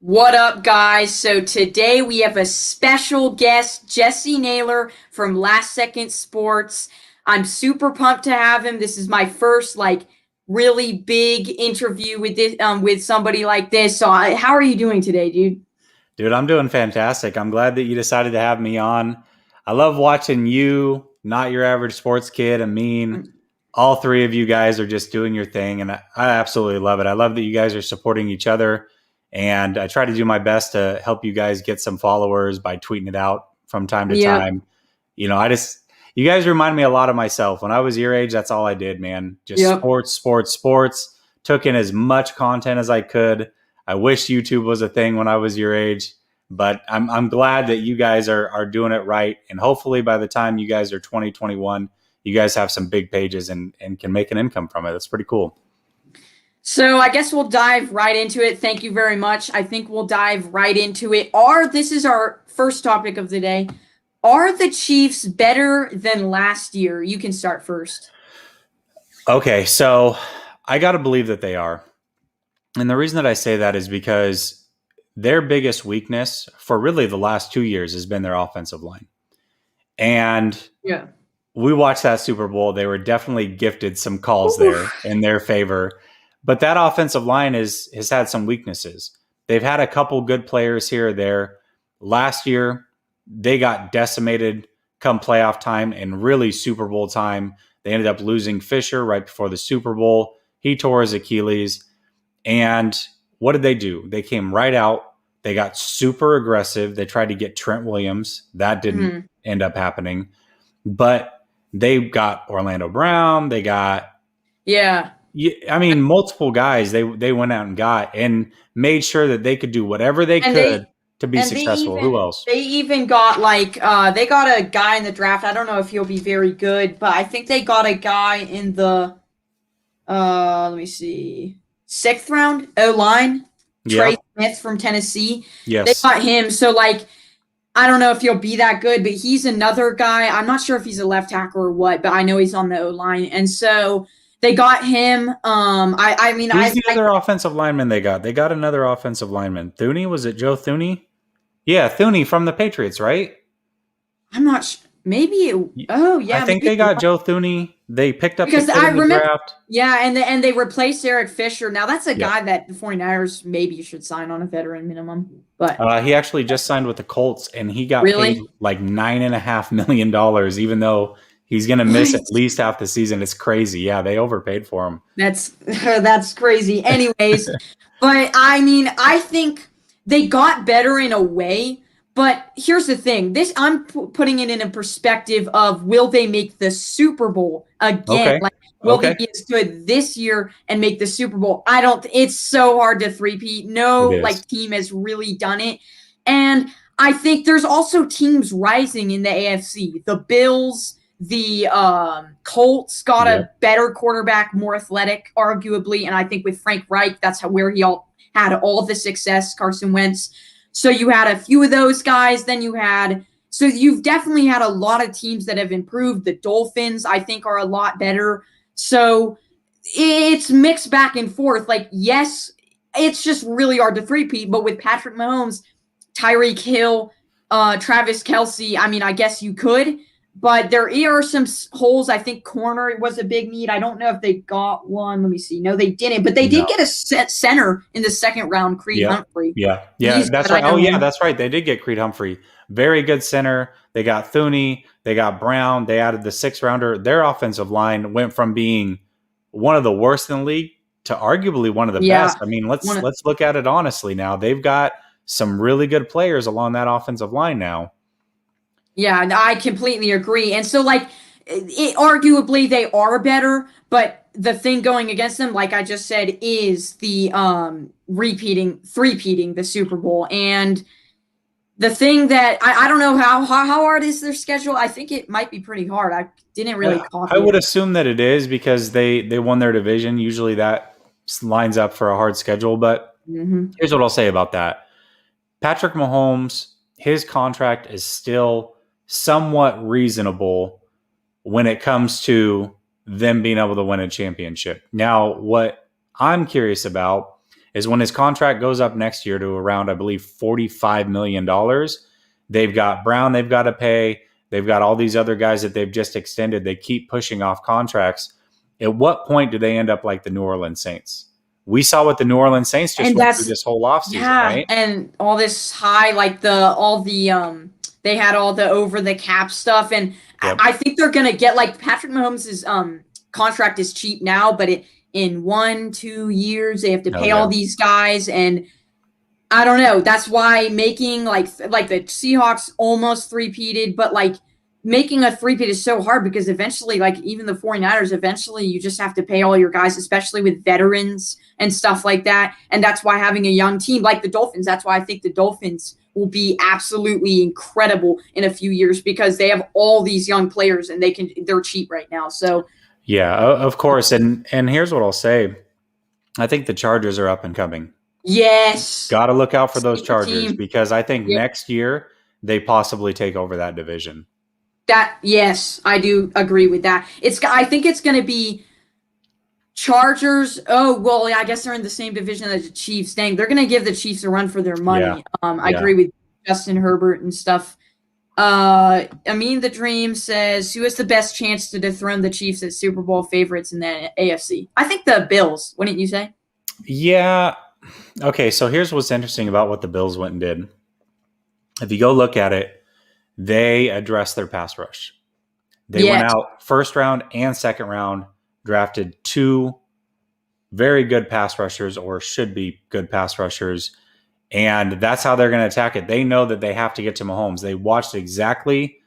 What up, guys? So today we have a special guest, Jessie Naylor from Last Second Sports. I'm super pumped to have him. This is my first really big interview with with somebody like this. How are you doing today, dude? Dude, I'm doing fantastic. I'm glad that you decided to have me on. I love watching you, not your average sports kid, and mean. All three of you guys are just doing your thing, and I absolutely love it. I love that you guys are supporting each other, and I try to do my best to help you guys get some followers by tweeting it out from time to Yep. time. You guys remind me a lot of myself. When I was your age, that's all I did, man. Just Yep. sports, sports, sports. Took in as much content as I could. I wish YouTube was a thing when I was your age, but I'm glad that you guys are doing it right. And hopefully by the time you guys are 2021, you guys have some big pages and can make an income from it. That's pretty cool. So I guess we'll dive right into it. Thank you very much. I think we'll dive right into it. This is our first topic of the day. Are the Chiefs better than last year? You can start first. Okay, so I got to believe that they are. And the reason that I say that is because their biggest weakness for really the last 2 years has been their offensive line. And Yeah. we watched that Super Bowl. They were definitely gifted some calls there Oof. in their favor. But that offensive line has had some weaknesses. They've had a couple good players here or there. Last year, they got decimated come playoff time and really Super Bowl time. They ended up losing Fisher right before the Super Bowl. He tore his Achilles. And what did they do? They came right out. They got super aggressive. They tried to get Trent Williams. That didn't Mhm. end up happening. But they got Orlando Brown. They got, Yeah. multiple guys they went out and got and made sure that they could do whatever they And could they to be and they successful. Who even else? they even got they got a guy in the draft. I don't know if he'll be very good, but I think they got a guy in the let me see, sixth round O line, Trey Yep. Smith from Tennessee. They Yes. got him. So I don't know if he'll be that good, but he's another guy. I'm not sure if he's a left tackle or what, but I know he's on the O line, and so they got him. I mean, Who's the other offensive lineman they got? They got another offensive lineman. Thuney? Was it Joe Thuney? Yeah, Thuney from the Patriots, right? I'm not sure. Maybe it. Oh I yeah, think maybe they it got was. Joe Thuney. They picked up the Because kid I in the remember. draft. Yeah, and they replaced Eric Fisher. Now that's a Yep. guy that the 49ers maybe should sign on a veteran minimum. But He actually just signed with the Colts, and he got paid really, like $9.5 million, even though he's going to miss at what? least half the season. It's crazy. Yeah, they overpaid for him. That's that's crazy. Anyways, but I mean, I think they got better in a way. But here's the thing: this I'm putting it in a perspective of will they make the Super Bowl again? Okay. Like, will they Okay. be as good this year and make the Super Bowl? I don't. It's so hard to three-peat. It No, is. team has really done it, and I think there's also teams rising in the AFC. The Bills, the Colts got a Yep. better quarterback, more athletic, arguably, and I think with Frank Reich, that's where he had all the success. Carson Wentz. So you had a few of those guys. Then so you've definitely had a lot of teams that have improved. The Dolphins, I think, are a lot better. So it's mixed back and forth. Yes, it's just really hard to three-peat, but with Patrick Mahomes, Tyreek Hill, Travis Kelce, I mean, I guess you could. But there are some holes. I think corner was a big need. I don't know if they got one. Let me see. No, they didn't. But they did No. get a center in the second round, Creed Yep. Humphrey. Yeah. Yeah. He's That's good. I right. Oh, know yeah. him. That's right. They did get Creed Humphrey. Very good center. They got Thuney. They got Brown. They added the sixth rounder. Their offensive line went from being one of the worst in the league to arguably one of the Yeah. best. I mean, let's One of, let's look at it honestly now. They've got some really good players along that offensive line now. yeah, I completely agree. And so, arguably they are better, but the thing going against them, like I just said, is the three-peating the Super Bowl. And the thing that I don't know how hard is their schedule. I think it might be pretty hard. I didn't really I copy would it. assume that it is because they won their division. Usually that lines up for a hard schedule. But Hmm. here's what I'll say about that. Patrick Mahomes, his contract is still somewhat reasonable when it comes to them being able to win a championship. Now, what I'm curious about is when his contract goes up next year to around, I believe, $45 million. They've got Brown they've got to pay. They've got all these other guys that they've just extended. They keep pushing off contracts. At what point do they end up like the New Orleans Saints? We saw what the New Orleans Saints just went through this whole offseason, right? And all this high, like they had all the over the cap stuff, and yep. I think they're gonna get, like, Patrick Mahomes' contract is cheap now, but in 1-2 years they have to pay all these guys, and I don't know. That's why making like the Seahawks almost three-peated, but like making a three-peat is so hard because eventually, like even the 49ers, eventually you just have to pay all your guys, especially with veterans and stuff like that. And that's why having a young team like the Dolphins, that's why I think the Dolphins will be absolutely incredible in a few years because they have all these young players and they're cheap right now. So yeah, of course. And here's what I'll say. I think the Chargers are up and coming. Yes. Got to look out for those Chargers because I think next year they possibly take over that division. Yes, I do agree with that. I think it's going to be Chargers. Oh, well, I guess they're in the same division as the Chiefs. Dang, they're going to give the Chiefs a run for their money. Yeah. I agree with Justin Herbert and stuff. Amin the Dream says, who has the best chance to dethrone the Chiefs as Super Bowl favorites in the AFC? I think the Bills, wouldn't you say? Yeah. Okay, so here's what's interesting about what the Bills went and did. If you go look at it, they addressed their pass rush. They went out first round and second round, drafted 2 very good pass rushers, or should be good pass rushers, and that's how they're going to attack it. They know that they have to get to Mahomes. They watched exactly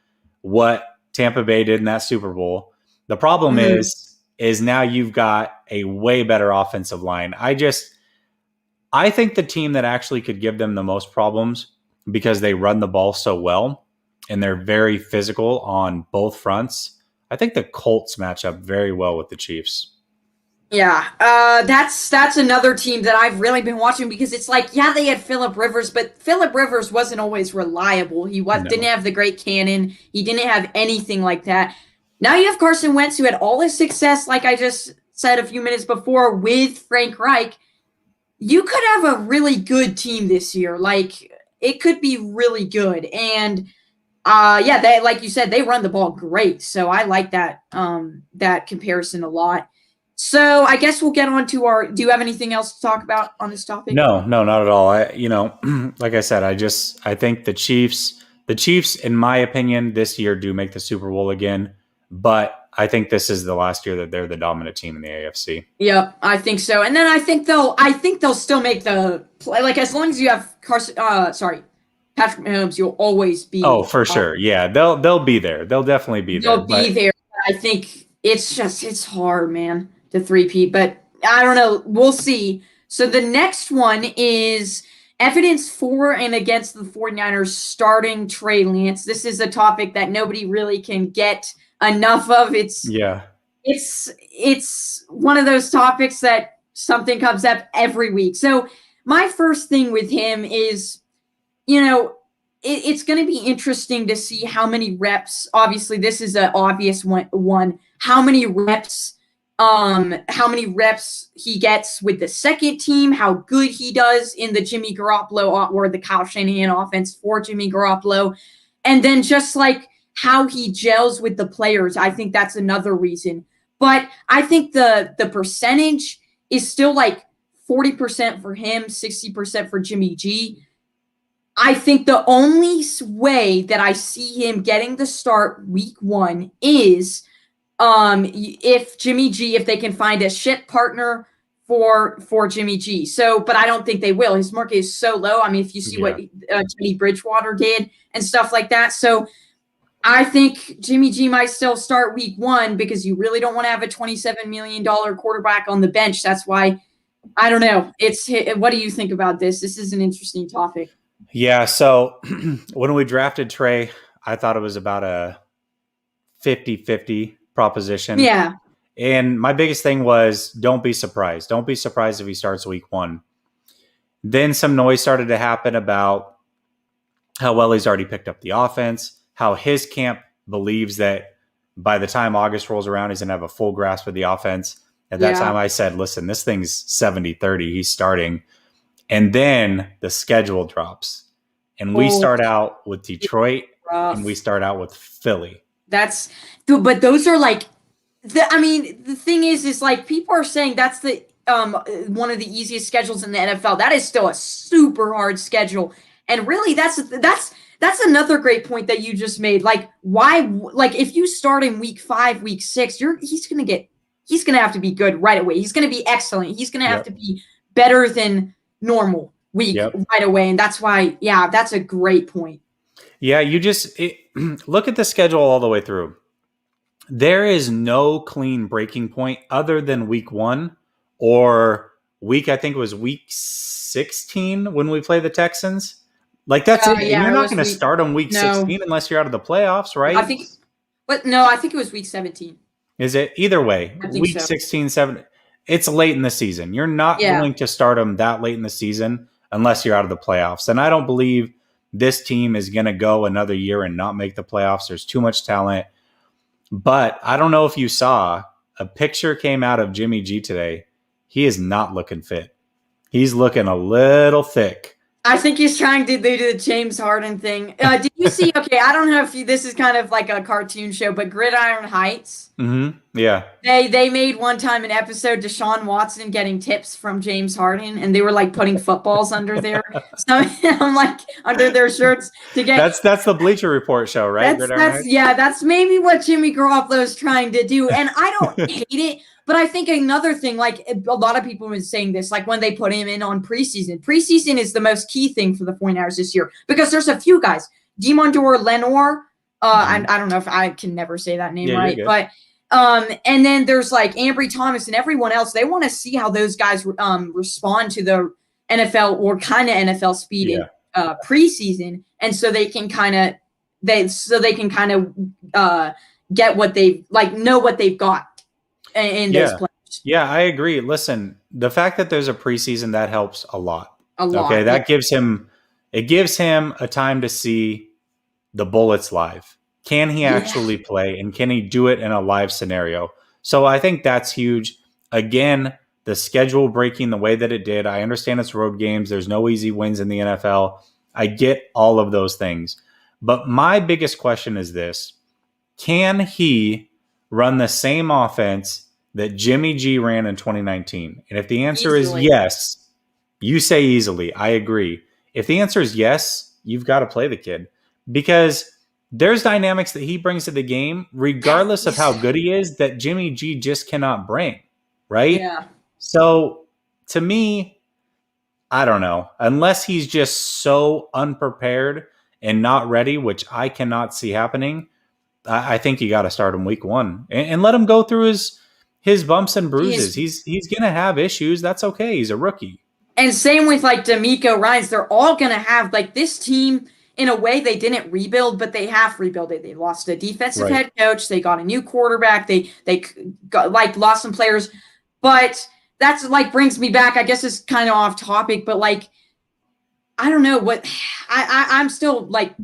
what Tampa Bay did in that Super Bowl. The problem is now you've got a way better offensive line. I think the team that actually could give them the most problems, because they run the ball so well and they're very physical on both fronts, I think the Colts match up very well with the Chiefs. Yeah, that's another team that I've really been watching because it's like, yeah, they had Phillip Rivers, but Phillip Rivers wasn't always reliable. He didn't have the great cannon. He didn't have anything like that. Now you have Carson Wentz, who had all his success, like I just said a few minutes before, with Frank Reich. You could have a really good team this year. Like, it could be really good. And they, like you said, they run the ball great. So I like that comparison a lot. So I guess we'll get on to do you have anything else to talk about on this topic? No, not at all. Like I said, I think the Chiefs, in my opinion, this year do make the Super Bowl again, but I think this is the last year that they're the dominant team in the AFC. Yep, I think so. And then I think they'll still make the play. Like, as long as you have Patrick Mahomes, you'll always be. Oh, for sure. Yeah, they'll be there. They'll definitely be there. They'll be there. I think it's hard, man, to three-peat, but I don't know. We'll see. So the next one is evidence for and against the 49ers starting Trey Lance. This is a topic that nobody really can get enough of. It's one of those topics that something comes up every week. So my first thing with him is, it's going to be interesting to see how many reps. Obviously, this is an obvious one. How many reps he gets with the second team, how good he does in the Jimmy Garoppolo or the Kyle Shanahan offense for Jimmy Garoppolo. And then just like how he gels with the players. I think that's another reason. But I think the percentage is still like 40% for him, 60% for Jimmy G. I think the only way that I see him getting the start week 1 is if they can find a shit partner for Jimmy G. So, but I don't think they will. His market is so low. I mean, if you see what Teddy Bridgewater did and stuff like that. So I think Jimmy G might still start week 1 because you really don't want to have a $27 million quarterback on the bench. That's why, I don't know. What do you think about this? This is an interesting topic. Yeah. So when we drafted Trey, I thought it was about a 50-50 proposition. Yeah. And my biggest thing was, don't be surprised. Don't be surprised if he starts week 1. Then some noise started to happen about how well he's already picked up the offense, how his camp believes that by the time August rolls around, he's going to have a full grasp of the offense. At that time, I said, listen, this thing's 70-30. He's starting. And then the schedule drops. And we start out with Detroit and we start out with Philly. But those are like, the thing is like people are saying that's the one of the easiest schedules in the NFL. That is still a super hard schedule. And really that's another great point that you just made. Like, why, like if you start in week 5, week 6, he's going to have to be good right away. He's going to be excellent. He's going to have to be better than normal week right away. And that's why, that's a great point. Yeah, look at the schedule all the way through. There is no clean breaking point other than week 1 or I think it was week 16 when we play the Texans. Like that's it. Yeah, you're not going to start on week 16 unless you're out of the playoffs, right? I think it was week 17. Is it? Either way, week 16, 17. It's late in the season. You're not going to start them that late in the season unless you're out of the playoffs. And I don't believe this team is going to go another year and not make the playoffs. There's too much talent. But I don't know if you saw, a picture came out of Jimmy G today. He is not looking fit. He's looking a little thick. I think he's trying to do the James Harden thing. Did you see? Okay, I don't know if this is kind of like a cartoon show, but Gridiron Heights. Mm-hmm. Yeah. They made one time an episode Deshaun Watson getting tips from James Harden, and they were like putting footballs under their I'm like under their shirts to get. That's the Bleacher Report show, right? That's maybe what Jimmy Garoppolo's trying to do, and I don't hate it. But I think another thing, like a lot of people have been saying this, like when they put him in on preseason. Preseason is the most key thing for the 49ers this year because there's a few guys. Demondor Lenore, I don't know if I can never say that name right, but and then there's like Ambry Thomas and everyone else. They want to see how those guys respond to the NFL or kind of NFL speed in preseason, and so they can kind of get what they know what they've got. In those players. Yeah, I agree. Listen, the fact that there's a preseason, that helps a lot. Okay, that gives him a time to see the Bullets live. Can he actually play, and can he do it in a live scenario? So I think that's huge. Again, the schedule breaking the way that it did. I understand it's road games. There's no easy wins in the NFL. I get all of those things. But my biggest question is this. Can he run the same offense that Jimmy G ran in 2019? And if the answer is yes, you say easily. I agree. If the answer is yes, you've got to play the kid because there's dynamics that he brings to the game, regardless of how good he is, that Jimmy G just cannot bring, right? Yeah. So to me, I don't know. Unless he's just so unprepared and not ready, which I cannot see happening, I think you got to start him week 1 and let him go through his bumps and bruises. He's going to have issues. That's okay. He's a rookie. And same with like D'Amico Ryans. They're all going to have like this team. In a way, they didn't rebuild, but they have rebuilt it. They lost a defensive head coach. They got a new quarterback. They got like lost some players, but that's like brings me back. I guess it's kind of off topic, but like. I don't know what I'm still like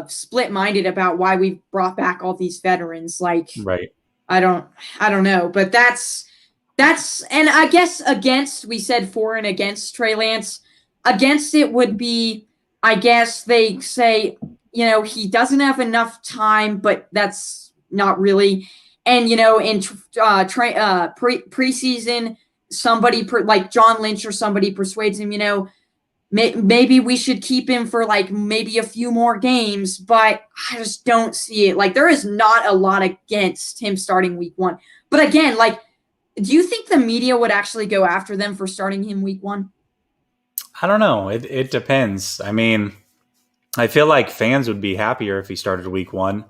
split-minded about why we brought back all these veterans. Like, I don't know, but that's and I guess against we said for and against Trey Lance, against it would be I guess they say he doesn't have enough time, but that's not really. And in preseason, somebody like John Lynch or somebody persuades him, maybe we should keep him for like maybe a few more games, but I just don't see it. Like there is not a lot against him starting week 1. But again, like, do you think the media would actually go after them for starting him week 1? I don't know. It depends. I mean, I feel like fans would be happier if he started week 1.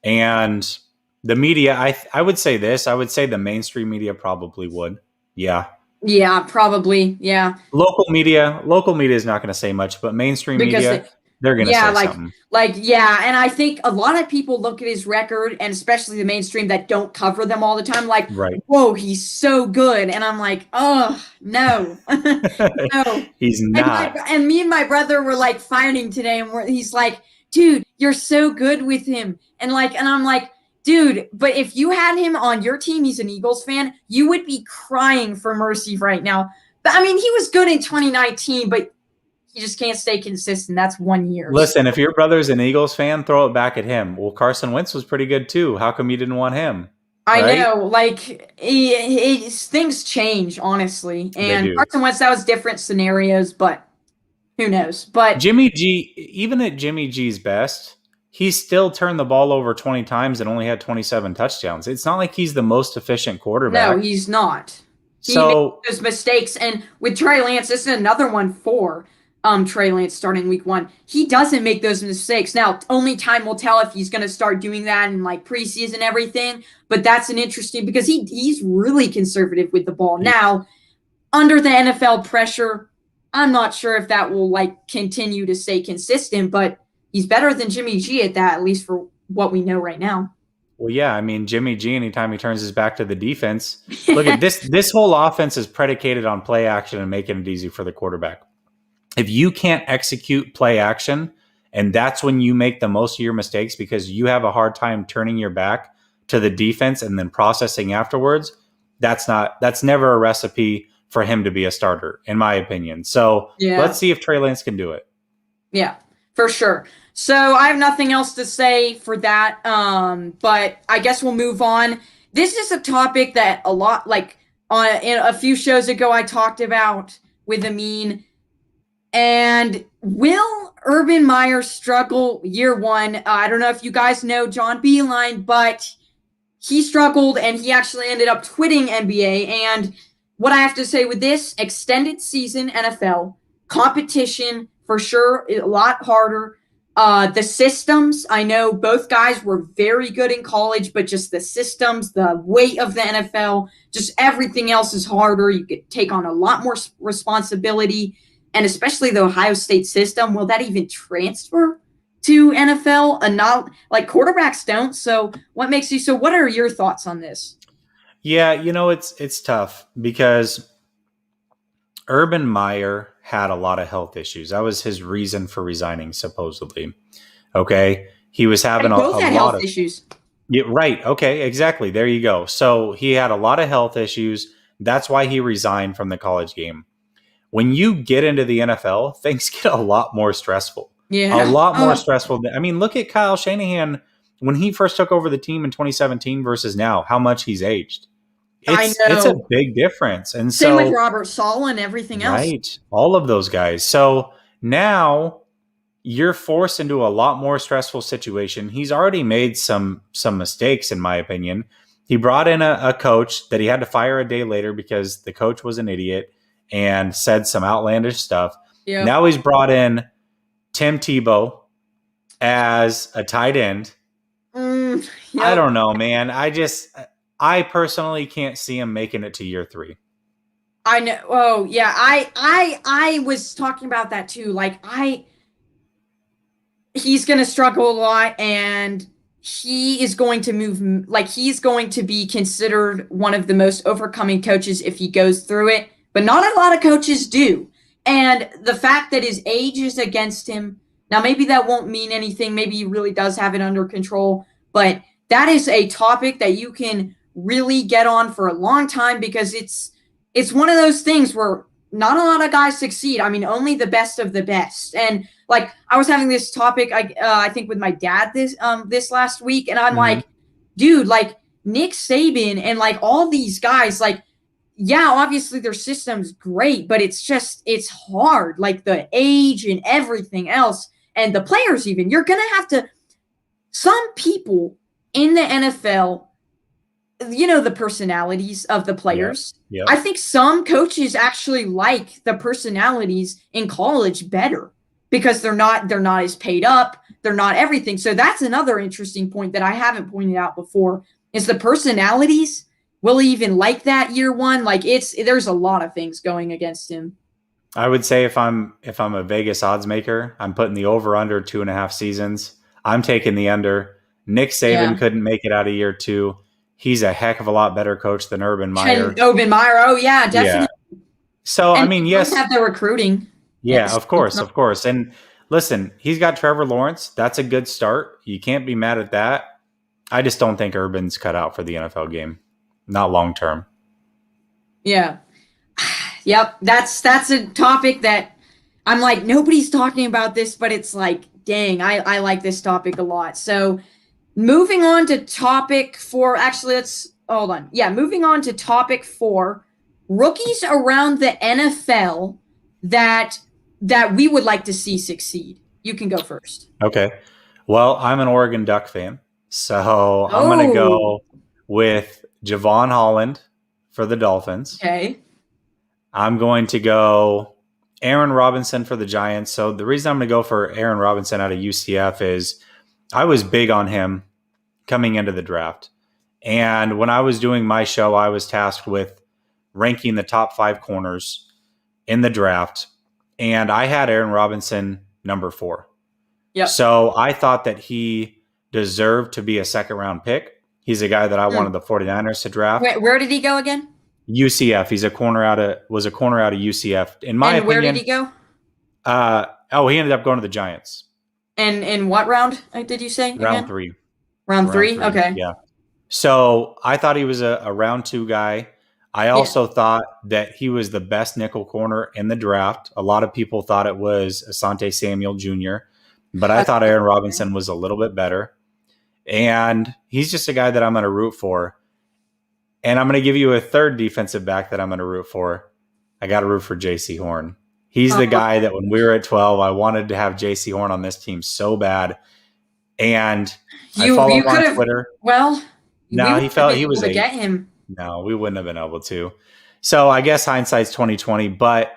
And the media, I would say this. I would say the mainstream media probably would. Yeah. Yeah, probably. Yeah. Local media is not going to say much, but mainstream media, they're going to say something. And I think a lot of people look at his record, and especially the mainstream that don't cover them all the time, like, whoa, he's so good. And I'm like, oh, no. No. He's not. And me and my brother were like fighting today, and he's like, dude, you're so good with him. And I'm like, dude, but if you had him on your team, he's an Eagles fan, you would be crying for mercy right now I mean, he was good in 2019, but he just can't stay consistent. That's 1 year. Listen, if your brother's an Eagles fan, throw it back at him. Well, Carson Wentz was pretty good too. How come you didn't want him? I Right? know, like things change, honestly. They And do. Carson Wentz, that was different scenarios, but who knows? But Jimmy G, even at Jimmy G's best, he still turned the ball over 20 times and only had 27 touchdowns. It's not like he's the most efficient no, quarterback. he's not. He made So, those mistakes, and with Trey Lance, this is another one for Trey Lance starting week 1. He doesn't make those mistakes. Now, only time will tell if he's going to start doing that in like preseason everything. But that's an interesting because he's really conservative with the ball. Now, under the NFL pressure, I'm not sure if that will like continue to stay consistent, but he's better than Jimmy G at that, at least for what we know right now. well, yeah, I mean, Jimmy G, anytime he turns his back to the defense, look at this. This whole offense is predicated on play action and making it easy for the quarterback. If you can't execute play action, and that's when you make the most of your mistakes because you have a hard time turning your back to the defense and then processing afterwards, that's never a recipe for him to be a starter, in my opinion. So let's see if Trey Lance can do it. Yeah, for sure. So I have nothing else to say for that. But I guess we'll move on. This is a topic that a lot, like in a few shows ago, I talked about with Amin. And will Urban Meyer struggle year 1? I don't know if you guys know John Beeline, but he struggled and he actually ended up quitting NBA. And what I have to say with this extended season NFL competition, for sure, a lot harder. The systems, I know both guys were very good in college, but just the systems, the weight of the NFL, just everything else is harder. You could take on a lot more responsibility. And especially the Ohio State system, will that even transfer to NFL? And not like quarterbacks don't. So what makes you, so what are your thoughts on this? Yeah, it's tough because Urban Meyer had a lot of health issues. That was his reason for resigning, supposedly. Okay. He was having both had lot health of issues. Yeah, right. Okay, exactly. There you go. So he had a lot of health issues. That's why he resigned from the college game. When you get into the NFL, things get a lot more stressful. Yeah. A lot more stressful. I mean, look at Kyle Shanahan when he first took over the team in 2017 versus now, how much he's aged. It's a big difference. And same with Robert Saleh and everything else. Right. All of those guys. So now you're forced into a lot more stressful situation. He's already made some mistakes, in my opinion. He brought in a coach that he had to fire a day later because the coach was an idiot and said some outlandish stuff. Yep. Now he's brought in Tim Tebow as a tight end. Yep. I don't know, man. I personally can't see him making it to year 3. I know. Oh, yeah. I was talking about that too. Like he's going to struggle a lot and he is going to move, like he's going to be considered one of the most overcoming coaches if he goes through it. But not a lot of coaches do. And the fact that his age is against him, now maybe that won't mean anything. Maybe he really does have it under control. But that is a topic that you can really get on for a long time because it's one of those things where not a lot of guys succeed. I mean, only the best of the best. And like I was having this topic, I think with my dad this last week, and I'm like, dude, like Nick Saban and like all these guys, like, yeah, obviously their system's great, but it's hard, like the age and everything else. And the players even, you're going to have to, some people in the NFL, the personalities of the players. Yep. I think some coaches actually like the personalities in college better because they're not as paid up. They're not everything. So that's another interesting point that I haven't pointed out before is the personalities. Will he even like that year 1? Like there's a lot of things going against him. I would say if I'm a Vegas odds maker, I'm putting the over under 2.5 seasons. I'm taking the under. Nick Saban couldn't make it out of year 2. He's a heck of a lot better coach than Urban Meyer. Urban Meyer, oh yeah, definitely. Yeah. So and I mean, yes, have the recruiting. Yeah, of course. And listen, he's got Trevor Lawrence. That's a good start. You can't be mad at that. I just don't think Urban's cut out for the NFL game. Not long term. Yeah. Yep, that's a topic that I'm like, nobody's talking about this, but it's like, dang, I like this topic a lot. So moving on to topic 4, actually, let's hold on. Yeah, moving on to topic 4, rookies around the NFL that we would like to see succeed. You can go first. Okay. Well, I'm an Oregon Duck fan, so I'm going to Oh, go with Javon Holland for the Dolphins. okay. I'm going to go Aaron Robinson for the Giants. So the reason I'm going to go for Aaron Robinson out of UCF is I was big on him coming into the draft. And when I was doing my show, I was tasked with ranking the top 5 corners in the draft. And I had Aaron Robinson number 4. Yep. So I thought that he deserved to be a second round pick. He's a guy that I wanted the 49ers to draft. Where did he go again? UCF. He's a corner out of UCF. In my opinion, where did he go? He ended up going to the Giants. And in what round did you say? Round again? 3. Round 3? Okay. Yeah. So I thought he was a round 2 guy. I also thought that he was the best nickel corner in the draft. A lot of people thought it was Asante Samuel Jr., but I thought Aaron Robinson was a little bit better. And he's just a guy that I'm going to root for. And I'm going to give you a third defensive back that I'm going to root for. I got to root for J.C. Horn. He's the guy that when we were at 12, I wanted to have J.C. Horn on this team so bad. And I follow him on Twitter. Well, no, he felt he was to get him. No, we wouldn't have been able to. So I guess hindsight's 2020. But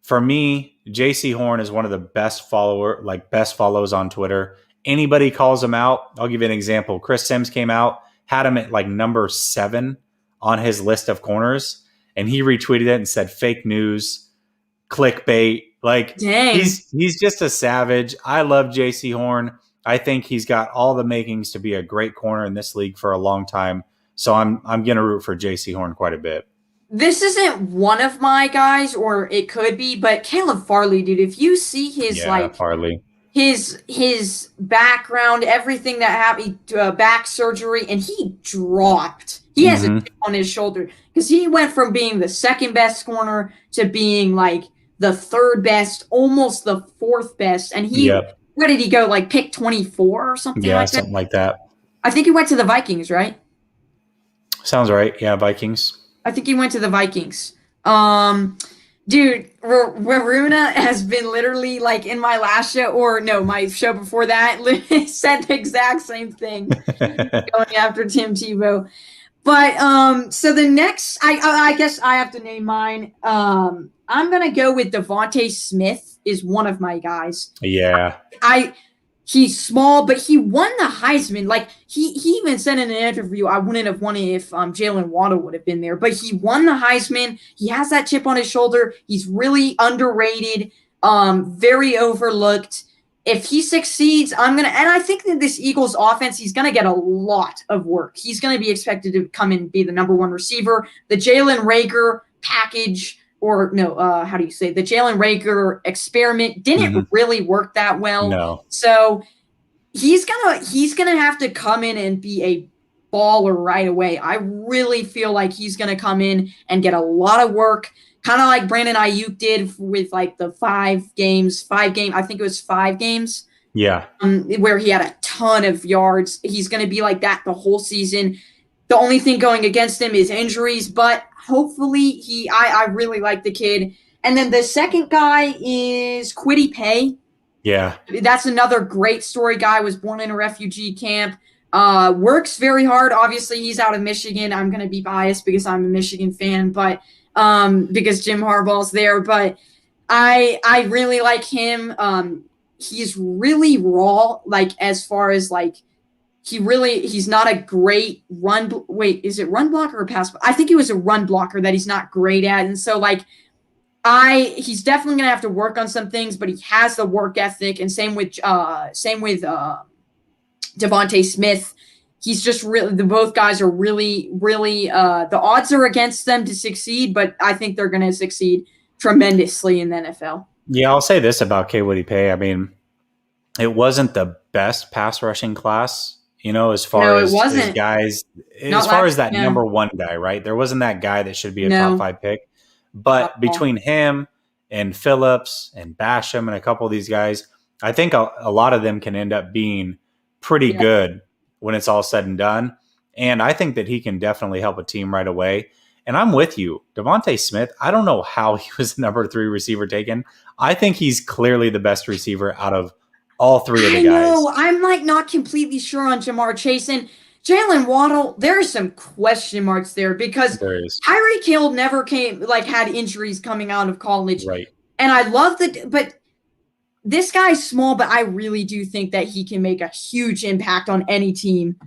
for me, J.C. Horn is one of the best follows on Twitter. Anybody calls him out. I'll give you an example. Chris Sims came out, had him at like number 7 on his list of corners, and he retweeted it and said fake news, clickbait. Like, dang. He's just a savage. I love J.C. Horn. I think he's got all the makings to be a great corner in this league for a long time. So I'm going to root for J.C. Horn quite a bit. This isn't one of my guys, or it could be, but Caleb Farley, dude, if you see his Farley. His background, everything that happened, back surgery, and he dropped. He has a chip on his shoulder because he went from being the second best corner to being like the third best, almost the fourth best. And where did he go? Like pick 24 or something like that? Yeah, something like that. I think he went to the Vikings, right? Sounds right. Yeah, Vikings. I think he went to the Vikings. Dude, Raruna has been literally like in my last show, or no, my show before that, said the exact same thing, going after Tim Tebow. But so the next, I guess I have to name mine. I'm gonna go with Devontae Smith is one of my guys. Yeah. He's small, but he won the Heisman. Like he even said in an interview, I wouldn't have won it if Jalen Waddle would have been there. But he won the Heisman. He has that chip on his shoulder. He's really underrated, very overlooked. If he succeeds, and I think that this Eagles offense, he's gonna get a lot of work. He's gonna be expected to come in and be the number 1 receiver. The Jalen Reagor package. Or no, how do you say, the Jalen Reagor experiment didn't really work that well. No. So he's gonna have to come in and be a baller right away. I really feel like he's gonna come in and get a lot of work, kind of like Brandon Ayuk did with like the 5 games. I think it was 5 games. Yeah. Where he had a ton of yards. He's gonna be like that the whole season. The only thing going against him is injuries, but hopefully I really like the kid. And then the second guy is Kwity Paye. Yeah. That's another great story. Guy was born in a refugee camp, works very hard. Obviously, he's out of Michigan. I'm going to be biased because I'm a Michigan fan, but because Jim Harbaugh's there. But I really like him. He's really raw, like as far as like, he's not a great is it run blocker or pass? I think he was a run blocker that he's not great at. And so like he's definitely going to have to work on some things, but he has the work ethic, and same with Devontae Smith. He's just really, both guys are really, really, the odds are against them to succeed, but I think they're going to succeed tremendously in the NFL. Yeah. I'll say this about Kwity Paye. I mean, it wasn't the best pass rushing class. As far as guys, as far as that number 1 guy, right? There wasn't that guy that should be a top 5 pick. But between him and Phillips and Basham and a couple of these guys, I think a lot of them can end up being pretty good when it's all said and done. And I think that he can definitely help a team right away. And I'm with you. Devontae Smith, I don't know how he was the number 3 receiver taken. I think he's clearly the best receiver out of all 3 of the guys. I know. I'm like not completely sure on Jamar Chase and Jalen Waddle. There are some question marks there because Tyreek Hill never had injuries coming out of college. Right. And I love but this guy's small, but I really do think that he can make a huge impact on any team.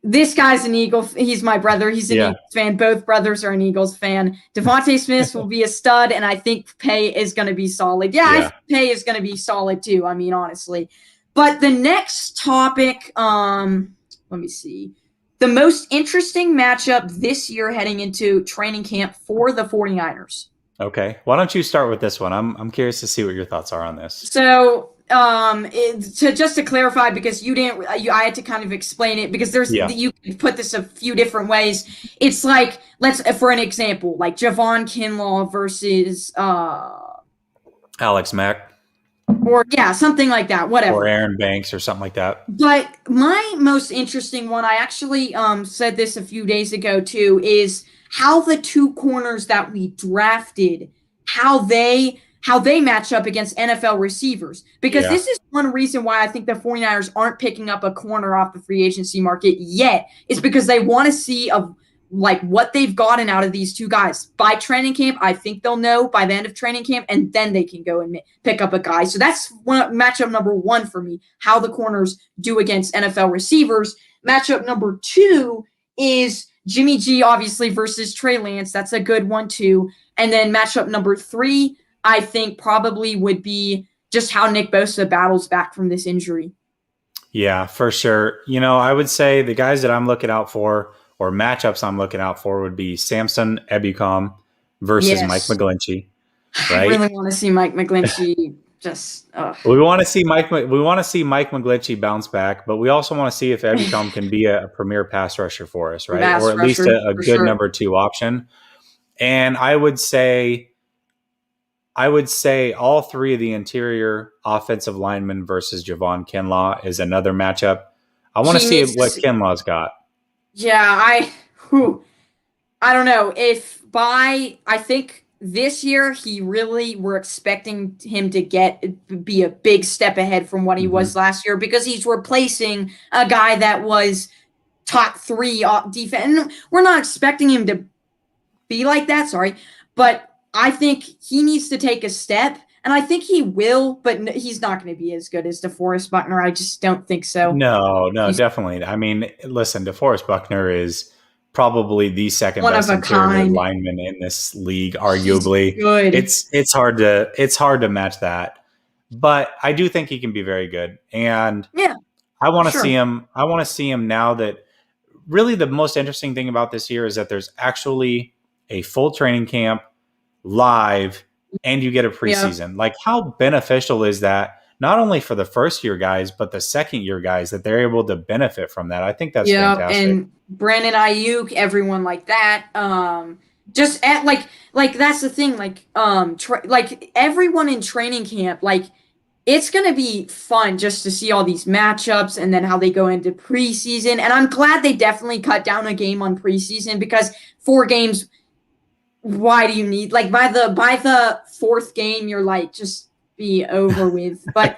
This guy's an Eagle. He's my brother. He's an Eagles fan. Both brothers are an Eagles fan. Devontae Smith will be a stud, and I think Pay is going to be solid. I think Pay is going to be solid too. I mean, honestly. But the next topic, let me see. The most interesting matchup this year heading into training camp for the 49ers. Okay. Why don't you start with this one? I'm curious to see what your thoughts are on this. So, just to clarify, because I had to kind of explain it because you can put this a few different ways. It's like, for an example, like Javon Kinlaw versus Alex Mack. Or something like that, whatever. Or Aaron Banks or something like that. But my most interesting one, I actually said this a few days ago too, is how the 2 corners that we drafted, how they match up against NFL receivers. Because this is one reason why I think the 49ers aren't picking up a corner off the free agency market yet, is because they want to see what they've gotten out of these 2 guys. By training camp, I think they'll know by the end of training camp, and then they can go and pick up a guy. So that's matchup number 1 for me, how the corners do against NFL receivers. Matchup number 2 is Jimmy G, obviously, versus Trey Lance. That's a good one, too. And then matchup number 3, I think probably would be just how Nick Bosa battles back from this injury. Yeah, for sure. I would say the guys that I'm looking out for, or matchups I'm looking out for, would be Samson Ebukam versus Mike McGlinchey. Right? I really want to see Mike McGlinchey just. We want to see Mike McGlinchey bounce back, but we also want to see if Ebukam can be a premier pass rusher for us, right? Or at least a good number 2 option. And I would say all 3 of the interior offensive linemen versus Javon Kinlaw is another matchup. I want to see what Kinlaw's got. Yeah, I don't know. I think this year we're expecting him to be a big step ahead from what he was last year, because he's replacing a guy that was top 3 defense. And we're not expecting him to be like that, but I think he needs to take a step, and I think he will, but he's not going to be as good as DeForest Buckner. I just don't think so. No, definitely. I mean, listen, DeForest Buckner is probably the second best interior lineman in this league, arguably. He's good. It's hard to match that, but I do think he can be very good, and I want to see him. I want to see him now that really the most interesting thing about this year is that there's actually a full training camp live, and you get a preseason. Like, how beneficial is that, not only for the first year guys, but the second year guys, that they're able to benefit from that? I think that's fantastic. And Brandon Ayuk, everyone like that. Just at like that's the thing. Like everyone in training camp, like it's gonna be fun just to see all these matchups and then how they go into preseason. And I'm glad they definitely cut down a game on preseason, because 4 games. Why do you need, by the 4th game, you're like, just be over with. But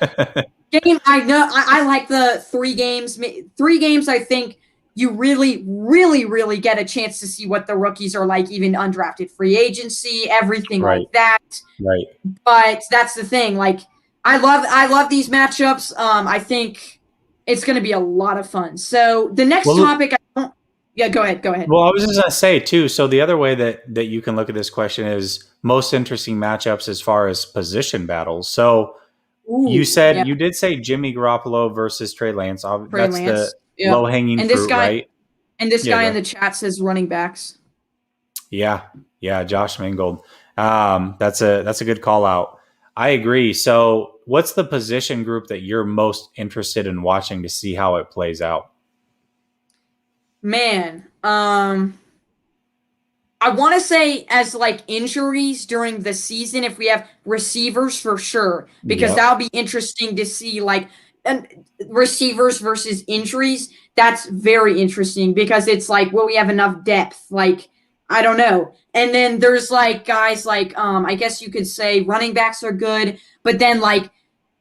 I know I like the 3 games. 3 games, I think you really, really, really get a chance to see what the rookies are like, even undrafted free agency, everything like that. Right. But that's the thing. Like, I love these matchups. I think it's going to be a lot of fun. So the next topic, Yeah, go ahead. Well, I was just going to say, too, so the other way that you can look at this question is most interesting matchups as far as position battles. So you did say Jimmy Garoppolo versus Trey Lance. That's the low-hanging fruit, right? And this guy in the chat says running backs. Yeah, Josh Mangold. That's a good call out. I agree. So what's the position group that you're most interested in watching to see how it plays out? Man, I want to say as like injuries during the season, if we have receivers for sure, because Yep. that'll be interesting to see like and receivers versus injuries. That's very interesting because it's like, will we have enough depth? Like, I don't know. And then there's like guys like I guess you could say running backs are good, but then like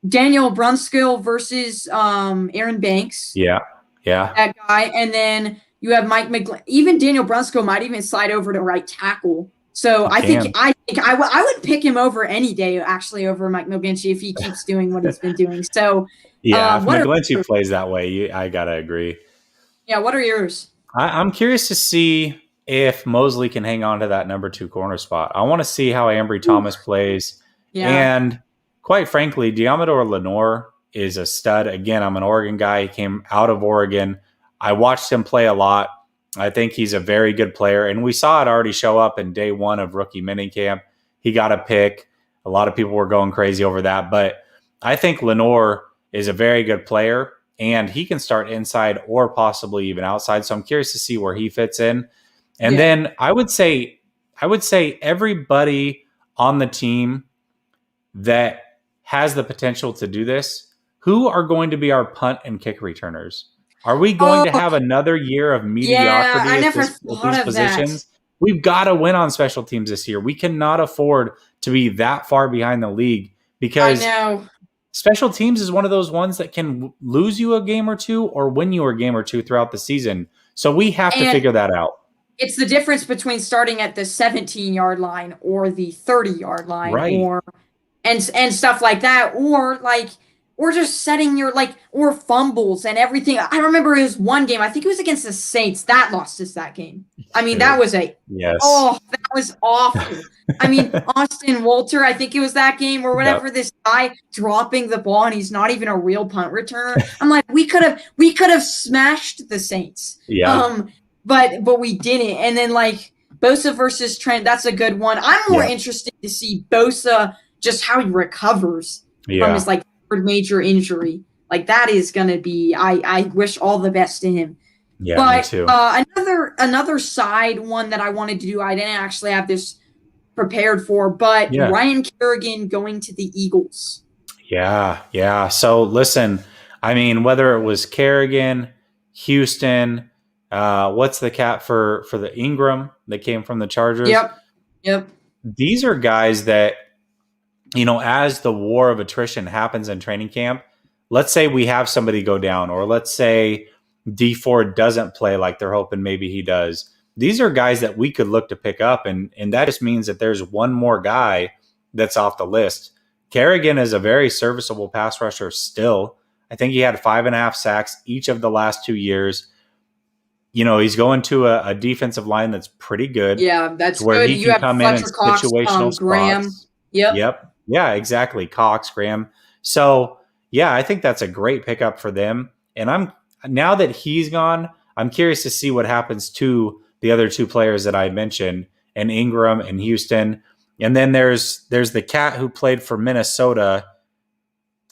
Daniel Brunskill versus Aaron Banks, Yeah. Yeah. that guy, and then you have Mike McGlinchey. Even Daniel Brunskill might even slide over to right tackle. So He I think can. I would pick him over any day, actually, over Mike McGlinchey if he keeps doing what he's been doing. So, Yeah. If what are McGlinchey plays that way, I gotta agree. yeah? What are yours? I'm curious to see if Mosley can hang on to that number 2 corner spot. I want to see how Ambry Ooh, Thomas plays. yeah, And quite frankly, Diamador Lenore is a stud. Again, I'm an Oregon guy. He came out of Oregon. I watched him play a lot. I think he's a very good player. And we saw it already show up in day one of rookie minicamp. He got a pick. A lot of people were going crazy over that. But I think Lenore is a very good player and he can start inside or possibly even outside. So I'm curious to see where he fits in. And yeah. then I would say everybody on the team that has the potential to do this, who are going to be our punt and kick returners? Are we going to Oh, have another year of yeah. mediocrity I at never at thought these of that. positions? We've got to win on special teams this year. We cannot afford to be that far behind the league I because know. special teams is one of those ones that can lose you a game or two or win you a game or two throughout the season. So we have to And figure that out. it's the difference between starting at the 17-yard line or the 30-yard line, Right. or and stuff like that, or just setting your like or fumbles and everything. I remember it was one game, I think it was against the Saints, that lost us that game. I mean, that Sure. was a Yes. oh, that was awful. I mean, Austin Walter, I think it was that game or Yep. whatever, this guy dropping the ball and he's not even a real punt returner. I'm like, we could have smashed the Saints. Yeah. But we didn't. And then like Bosa versus Trent, that's a good one. I'm more Yeah. interested to see Bosa, just how he recovers from his Yeah. like third major injury. Like that is gonna be. I wish all the best to him. Yeah. Me But too. another side one that I wanted to do, I didn't actually have this prepared for, but Yeah. Ryan Kerrigan going to the Eagles. Yeah. Yeah. So listen, I mean, whether it was Kerrigan, Houston, what's the cat for the Ingram that came from the Chargers? Yep. Yep. These are guys that, as the war of attrition happens in training camp, let's say we have somebody go down, or let's say D Ford doesn't play like they're hoping maybe he does. These are guys that we could look to pick up, and that just means that there's one more guy that's off the list. Kerrigan is a very serviceable pass rusher still. I think he had 5.5 sacks each of the last 2 years. He's going to a defensive line that's pretty good Yeah, to that's where good. he You can have come in in Fletcher Cox, situational Graham. spots. Yep. Yep. Yeah, exactly. Cox, Graham. So, yeah, I think that's a great pickup for them. And now that he's gone, I'm curious to see what happens to the other two players that I mentioned, and Ingram and Houston. And then there's the cat who played for Minnesota.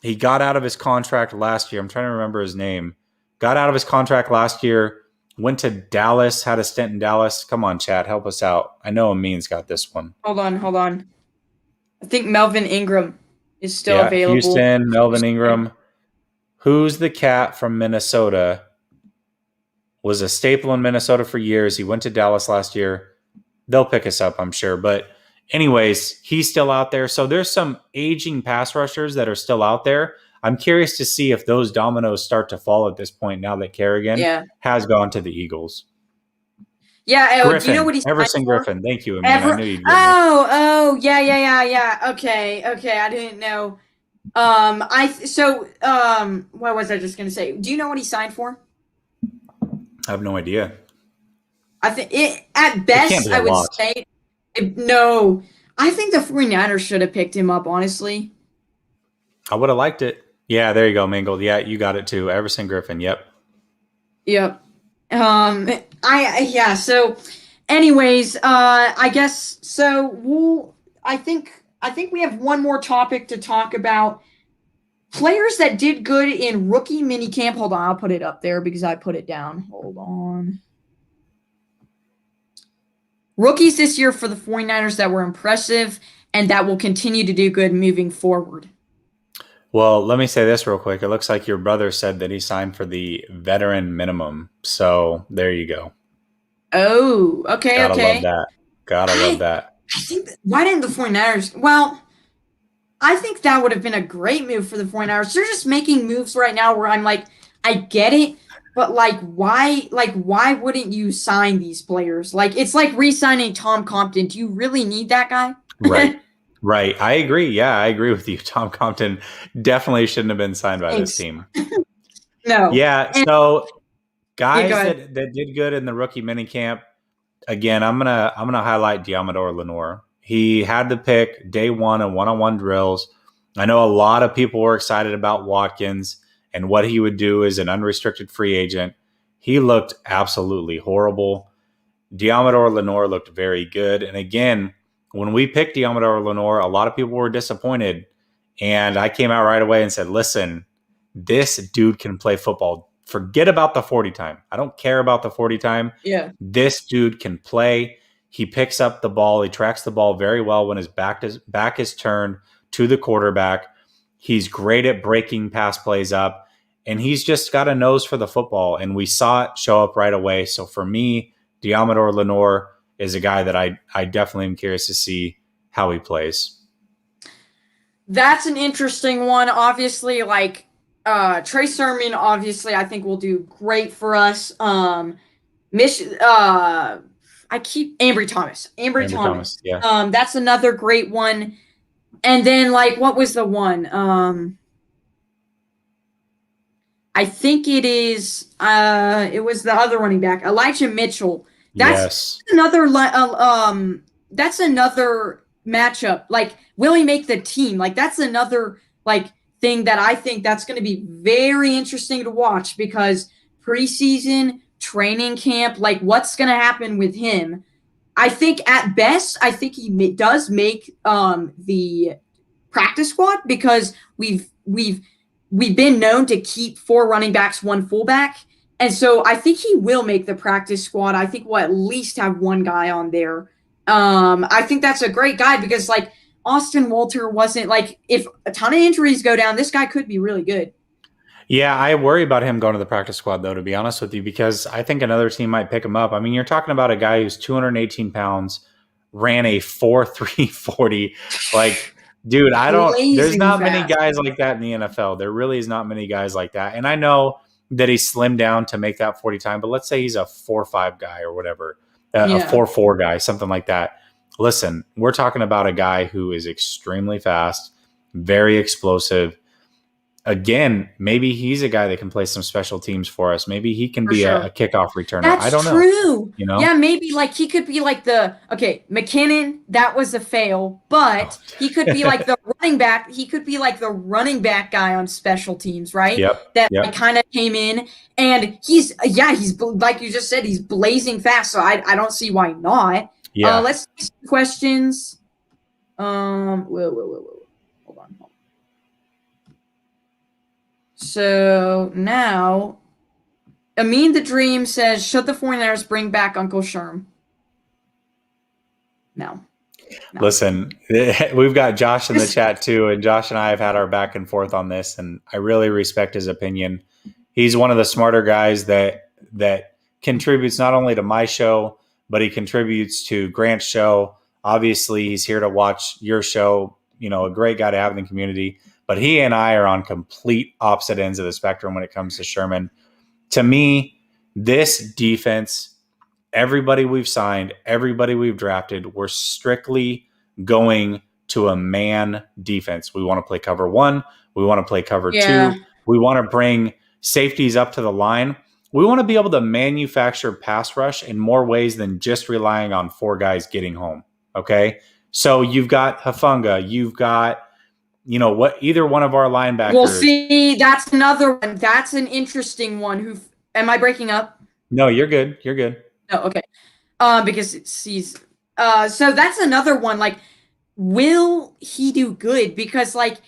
He got out of his contract last year. I'm trying to remember his name. Got out of his contract last year, went to Dallas, had a stint in Dallas. Come on, Chad, help us out. I know Amin's got this one. Hold on. I think Melvin Ingram is still Yeah, available. Houston, Melvin Ingram. Who's the cat from Minnesota? Was a staple in Minnesota for years. He went to Dallas last year. They'll pick us up, I'm sure. But anyways, he's still out there. So there's some aging pass rushers that are still out there. I'm curious to see if those dominoes start to fall at this point now that Kerrigan Yeah. has gone to the Eagles. Yeah. Griffin, Do you know what he's Everson for? Griffin. Thank you, Amin. I knew you'd get me. Yeah. Okay. I didn't know. What was I just gonna say? Do you know what he signed for? I have no idea. I think at It can't best be a I would lot. say no. I think the 49ers should have picked him up, honestly. I would have liked it. Yeah, there you go, Mingled. Yeah, you got it too. Everson Griffin. Yep. Yep. So anyways, I guess so I think we have one more topic to talk about. Players that did good in rookie minicamp. Hold on, I'll put it up there because I put it down. Hold on. Rookies this year for the 49ers that were impressive and that will continue to do good moving forward. Well, let me say this real quick. It looks like your brother said that he signed for the veteran minimum. So there you go. Oh, okay, Gotta love okay. that. Gotta love that. I think why didn't the 49ers? Well, I think that would have been a great move for the 49ers. They're just making moves right now where I'm like, I get it, but why wouldn't you sign these players? Like it's like re-signing Tom Compton. Do you really need that guy? Right. Right. I agree. Yeah, I agree with you. Tom Compton definitely shouldn't have been signed by this Thanks. team. No. Yeah. And So yeah, go guys ahead. that did good in the rookie minicamp, again, I'm gonna highlight Diamador Lenore. He had the pick day one in one-on-one drills. I know a lot of people were excited about Watkins and what he would do as an unrestricted free agent. He looked absolutely horrible. Diamador Lenore looked very good. And again, when we picked Diamador Lenore, a lot of people were disappointed. And I came out right away and said, listen, this dude can play football. Forget about the 40 time. I don't care about the 40 time. Yeah. This dude can play. He picks up the ball. He tracks the ball very well when his back is turned to the quarterback. He's great at breaking pass plays up. And he's just got a nose for the football. And we saw it show up right away. So for me, Diamador Lenore is a guy that I definitely am curious to see how he plays. That's an interesting one. Obviously, like Trey Sermon, obviously, I think will do great for us. I keep Ambry Thomas. Ambry Thomas. Yeah. That's another great one. And then like what was the one? I think it was the other running back, Elijah Mitchell. Yes. That's another matchup. Like, will he make the team? Like, that's another like thing that I think that's going to be very interesting to watch because preseason, training camp, like what's going to happen with him. I think at best, I think he does make the practice squad because we've been known to keep 4 running backs, 1 fullback. And so I think he will make the practice squad. I think we'll at least have 1 guy on there. I think that's a great guy because like Austin Walter wasn't like if a ton of injuries go down, this guy could be really good. Yeah, I worry about him going to the practice squad though, to be honest with you, because I think another team might pick him up. I mean, you're talking about a guy who's 218 pounds, ran a 4.340. Like, dude, there's not many guys like that in the NFL. There really is not many guys like that. And I know that he slimmed down to make that 40 time, but let's say he's a 4.5 guy or whatever, a 4.4 guy, something like that. Listen, we're talking about a guy who is extremely fast, very explosive. Again, maybe he's a guy that can play some special teams for us. Maybe he can be a kickoff returner. That's I don't know. True. You know? Yeah, maybe like he could be like McKinnon, that was a fail, but he could be like the running back. He could be like the running back guy on special teams, right? Yep. That kind of came in and he's like you just said, he's blazing fast. So I don't see why not. Yeah. Let's see some questions. Whoa. Hold on. So now, Amin the Dream says, should the 49ers bring back Uncle Sherm? No. Listen, we've got Josh in the chat too, and Josh and I have had our back and forth on this, and I really respect his opinion. He's one of the smarter guys that contributes not only to my show, but he contributes to Grant's show. Obviously, he's here to watch your show, a great guy to have in the community. But he and I are on complete opposite ends of the spectrum when it comes to Sherman. To me, this defense, everybody we've signed, everybody we've drafted, we're strictly going to a man defense. We want to play cover 1. We want to play cover 2. We want to bring safeties up to the line. We want to be able to manufacture pass rush in more ways than just relying on 4 guys getting home. Okay? So you've got Hufanga. You've got either one of our linebackers. Well, see, that's another one. That's an interesting one. Am I breaking up? No, you're good. You're good. Oh, okay. Because he's so that's another one. Like, will he do good? Because like,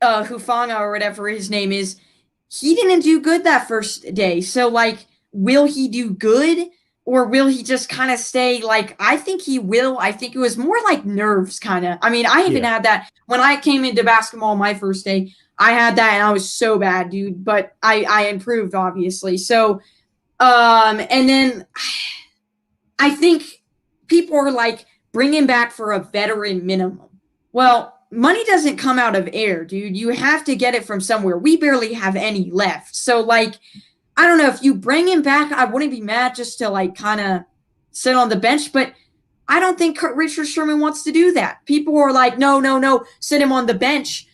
Hufanga or whatever his name is, he didn't do good that first day. So like, will he do good? or will he just kind of stay? Like, I think he will. I think it was more like nerves, kind of. I mean, I even had that when I came into basketball my first day. I had that, and I was so bad, dude. But I improved, obviously. So, and then I think people are like, bring him back for a veteran minimum. Well, money doesn't come out of air, dude. You have to get it from somewhere. We barely have any left. So, like, I don't know, if you bring him back, I wouldn't be mad just to like kind of sit on the bench, but I don't think Richard Sherman wants to do that. People are like, no, sit him on the bench.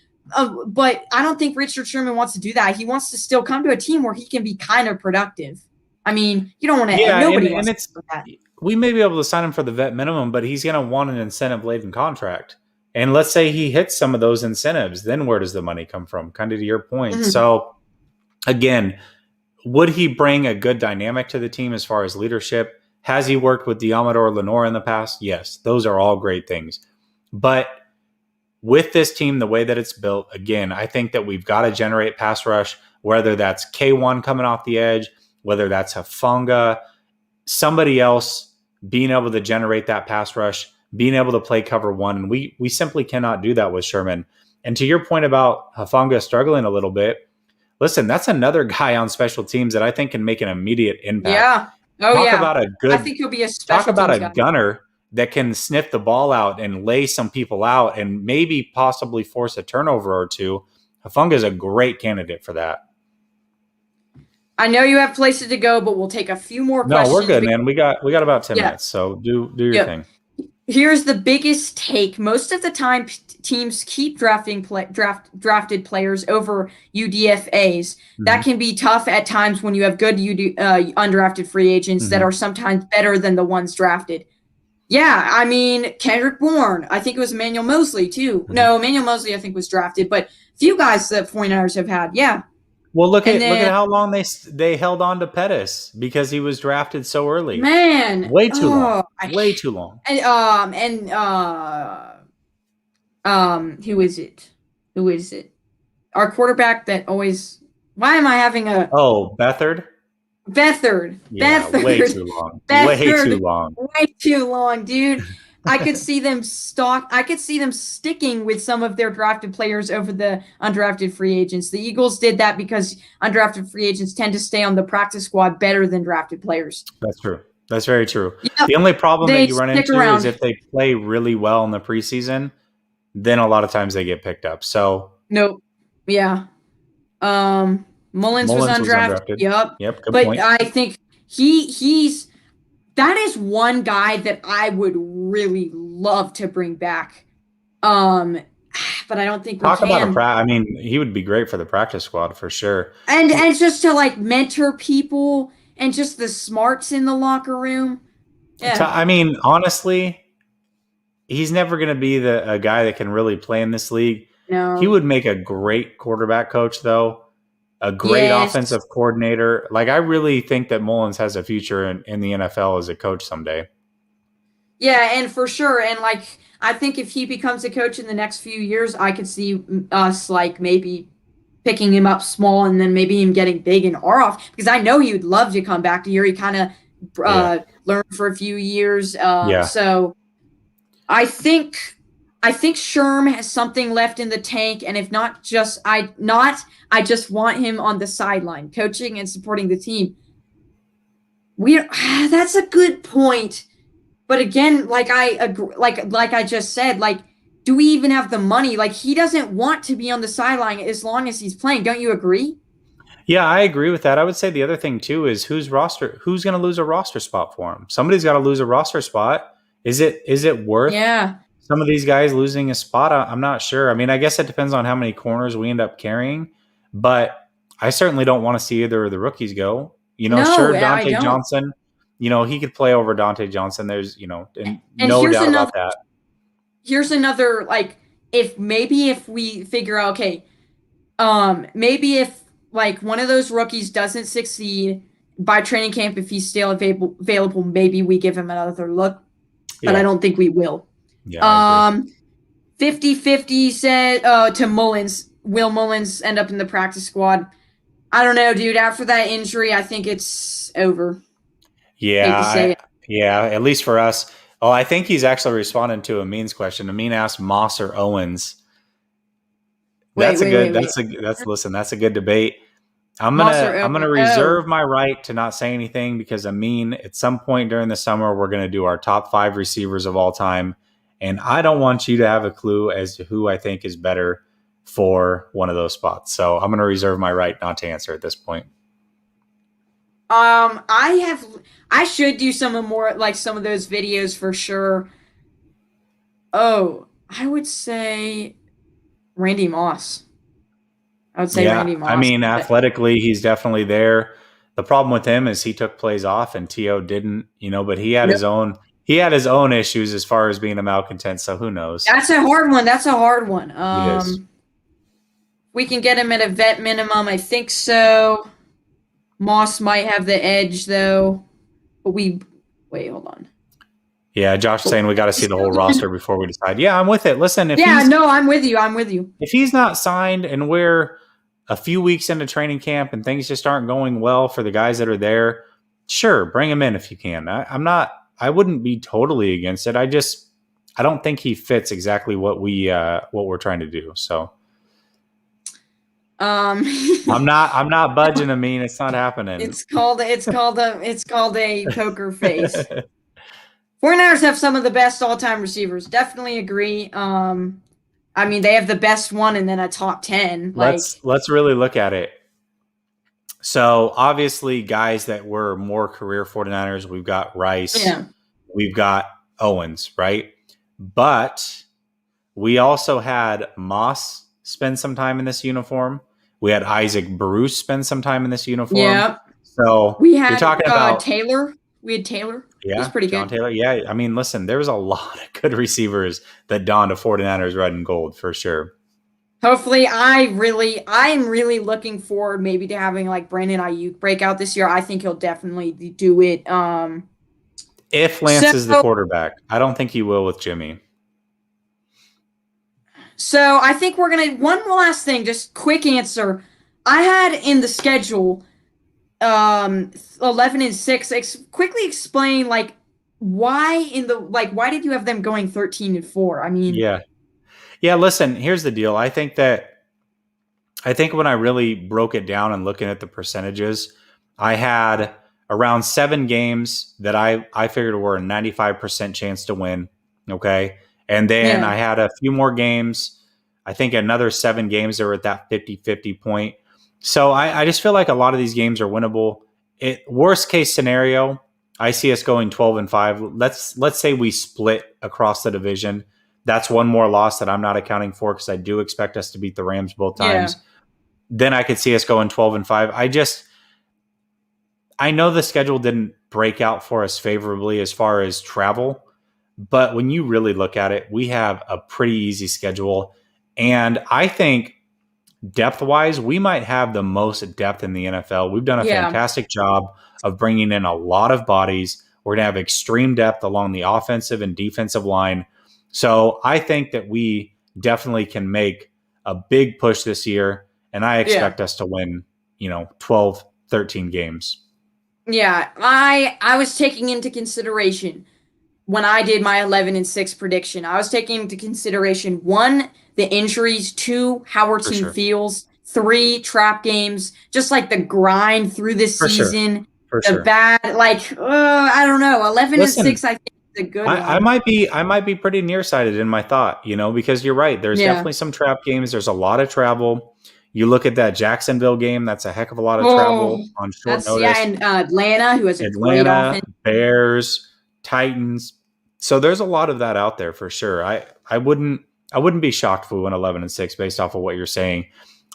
But I don't think Richard Sherman wants to do that. He wants to still come to a team where he can be kind of productive. I mean, you don't want to. Yeah, nobody and wants to do that. We may be able to sign him for the vet minimum, but he's going to want an incentive-laden contract. And let's say he hits some of those incentives, then where does the money come from? Kind of to your point. Mm-hmm. So, again, would he bring a good dynamic to the team as far as leadership? Has he worked with Diamador Lenore in the past? Yes, those are all great things. But with this team, the way that it's built, again, I think that we've got to generate pass rush, whether that's K1 coming off the edge, whether that's Hufanga, somebody else being able to generate that pass rush, being able to play cover one. And we simply cannot do that with Sherman. And to your point about Hufanga struggling a little bit, listen, that's another guy on special teams that I think can make an immediate impact. Yeah. Talk about a good. I think he'll be a special. Talk about a guy. Gunner that can sniff the ball out and lay some people out and maybe possibly force a turnover or two. Hufanga is a great candidate for that. I know you have places to go, but we'll take a few more questions. No, we're good, man. We got about 10 minutes, so do your thing. Here's the biggest take. Most of the time, teams keep drafted players over UDFAs. Mm-hmm. That can be tough at times when you have good undrafted free agents that are sometimes better than the ones drafted. Yeah, I mean, Kendrick Bourne. I think it was Emmanuel Mosley, too. Mm-hmm. No, Emmanuel Mosley, I think, was drafted. But a few guys that 49ers have had, yeah. Well, look at how long they held on to Pettis because he was drafted so early. Man, way too long. Way too long. And who is it? Who is it? Our quarterback that always. Why am I having a? Oh, Beathard. Beathard. Yeah, Beathard. Way too long. Beathard. Way too long. Way too long, dude. I could see them sticking with some of their drafted players over the undrafted free agents. The Eagles did that because undrafted free agents tend to stay on the practice squad better than drafted players. That's true. That's very true. Yep. The only problem that you run into is if they play really well in the preseason, then a lot of times they get picked up. So nope. Yeah. Mullins was undrafted. Yep. Good but point. I think he's that is one guy that I would really love to bring back. But I don't think talk about I mean, he would be great for the practice squad for sure. And just to like mentor people and just the smarts in the locker room. Yeah. I mean, honestly, he's never going to be a guy that can really play in this league. No. He would make a great quarterback coach, though. A great offensive coordinator. Like, I really think that Mullins has a future in the NFL as a coach someday. Yeah, and for sure. And, like, I think if he becomes a coach in the next few years, I could see us, like, maybe picking him up small and then maybe him getting big in our off. Because I know he would love to come back to here. He kind of learned for a few years. So I think Sherm has something left in the tank, and if not, I just want him on the sideline, coaching and supporting the team. That's a good point, but again, like I agree, like I just said, like, do we even have the money? Like, he doesn't want to be on the sideline as long as he's playing. Don't you agree? Yeah, I agree with that. I would say the other thing too is who's going to lose a roster spot for him? Somebody's got to lose a roster spot. Is it worth? Yeah. Some of these guys losing a spot, I'm not sure. I mean, I guess it depends on how many corners we end up carrying, but I certainly don't want to see either of the rookies go. Dante Johnson, he could play over Dante Johnson. There's, and no doubt about that. Here's another, like, if we figure out, okay, maybe if, like, one of those rookies doesn't succeed by training camp, if he's still available, maybe we give him another look, but I don't think we will. Yeah, 50-50 said to Mullins. Will Mullins end up in the practice squad? I don't know, dude. After that injury, I think it's over. Hate to say it. At least for us. Oh, I think he's actually responding to Amin's question. Amin asked Moss or Owens. That's a good debate. I'm gonna reserve my right to not say anything because Amin, at some point during the summer, we're gonna do our top 5 receivers of all time, and I don't want you to have a clue as to who I think is better for one of those spots. So I'm gonna reserve my right not to answer at this point. I should do some of those videos for sure. Oh, I would say Randy Moss. I would say Randy Moss. I mean, athletically, he's definitely there. The problem with him is he took plays off and T.O. didn't, but he had his own issues as far as being a malcontent, so who knows? That's a hard one. We can get him at a vet minimum, I think so. Moss might have the edge though. But wait, hold on. Yeah, Josh saying we got to see the whole roster before we decide. Yeah, I'm with it. Listen, I'm with you. If he's not signed and we're a few weeks into training camp and things just aren't going well for the guys that are there, sure, bring him in if you can. I wouldn't be totally against it. I don't think he fits exactly what we're trying to do. So I'm not budging. I mean, it's not happening. It's called a poker face. 49ers have some of the best all-time receivers. Definitely agree. I mean, they have the best one and then a top 10. Let's really look at it. So obviously guys that were more career 49ers, we've got Rice, we've got Owens, right? But we also had Moss spend some time in this uniform. We had Isaac Bruce spend some time in this uniform. Yeah. So we had you're talking about Taylor. We had Taylor. Yeah, he's pretty John good. Taylor. Yeah, I mean, listen, there was a lot of good receivers that donned a 49ers red and gold for sure. Hopefully, I'm really looking forward maybe to having like Brandon Ayuk break out this year. I think he'll definitely do it. If Lance is the quarterback, I don't think he will with Jimmy. So I think we're gonna one last thing, just quick answer. I had in the schedule 11 and 6. Quickly explain why did you have them going 13 and 4? I mean, yeah. Listen, here's the deal. I think when I really broke it down and looking at the percentages, I had around 7 games that I figured were a 95% chance to win. Okay, and then I had a few more games. I think another 7 games that were at that 50-50 point. So I just feel like a lot of these games are winnable. Worst case scenario, I see us going 12 and 5. Let's say we split across the division. That's one more loss that I'm not accounting for because I do expect us to beat the Rams both times. Then I could see us going 12 and 5. I know the schedule didn't break out for us favorably as far as travel, but when you really look at it, we have a pretty easy schedule. And I think depth-wise, we might have the most depth in the NFL. We've done a fantastic job of bringing in a lot of bodies. We're going to have extreme depth along the offensive and defensive line. So I think that we definitely can make a big push this year, and I expect us to win, 12, 13 games. Yeah, I was taking into consideration when I did my 11 and 6 prediction. I was taking into consideration 1, the injuries, 2, how our team feels, 3, trap games, just like the grind through this season, bad, I don't know, 11 and 6, I think is a good one. I might be pretty nearsighted in my thought, because you're right. There's definitely some trap games. There's a lot of travel. You look at that Jacksonville game, that's a heck of a lot of travel on short notice. Yeah, and Atlanta, who has a great offense. Bears, Titans. So there's a lot of that out there for sure. I wouldn't be shocked if we went 11 and 6 based off of what you're saying.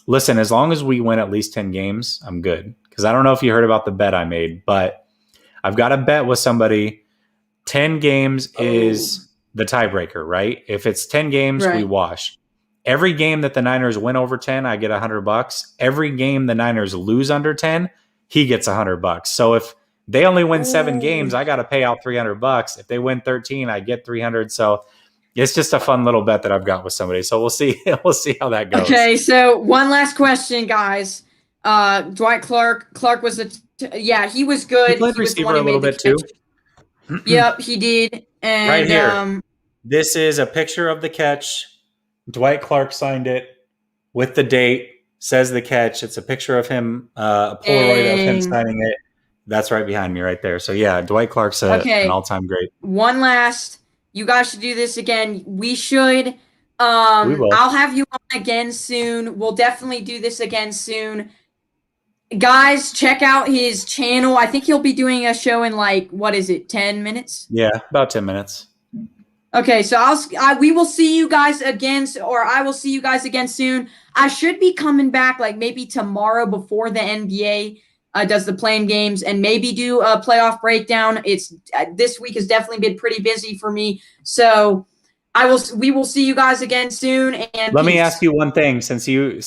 Listen, as long as we win at least 10 games, I'm good. Because I don't know if you heard about the bet I made, but I've got a bet with somebody. 10 games is the tiebreaker, right? If it's 10 games, we wash. Every game that the Niners win over 10, I get $100. Every game the Niners lose under 10, he gets $100. So if they only win 7 games, I got to pay out $300. If they win 13, I get $300. So it's just a fun little bet that I've got with somebody. So we'll see. We'll see how that goes. Okay, so one last question, guys. Dwight Clark. Clark was he was good. He played was the receiver one who a little made the bit too. catch. Yep, he did. And Right here. This is a picture of the catch. Dwight Clark signed it with the date. Says the catch. It's a picture of him, a Polaroid of him signing it. That's right behind me, right there. So yeah, Dwight Clark's an all-time great. One last. You guys should do this again. We should. We will. I'll have you on again soon. We'll definitely do this again soon. Guys, check out his channel. I think he'll be doing a show in like, what is it, 10 minutes? Yeah, about 10 minutes. Okay, so we will see you guys again, or I will see you guys again soon. I should be coming back like maybe tomorrow before the NBA does the playing games, and maybe do a playoff breakdown. It's this week has definitely been pretty busy for me, so we will see you guys again soon. And let me ask you one thing, since you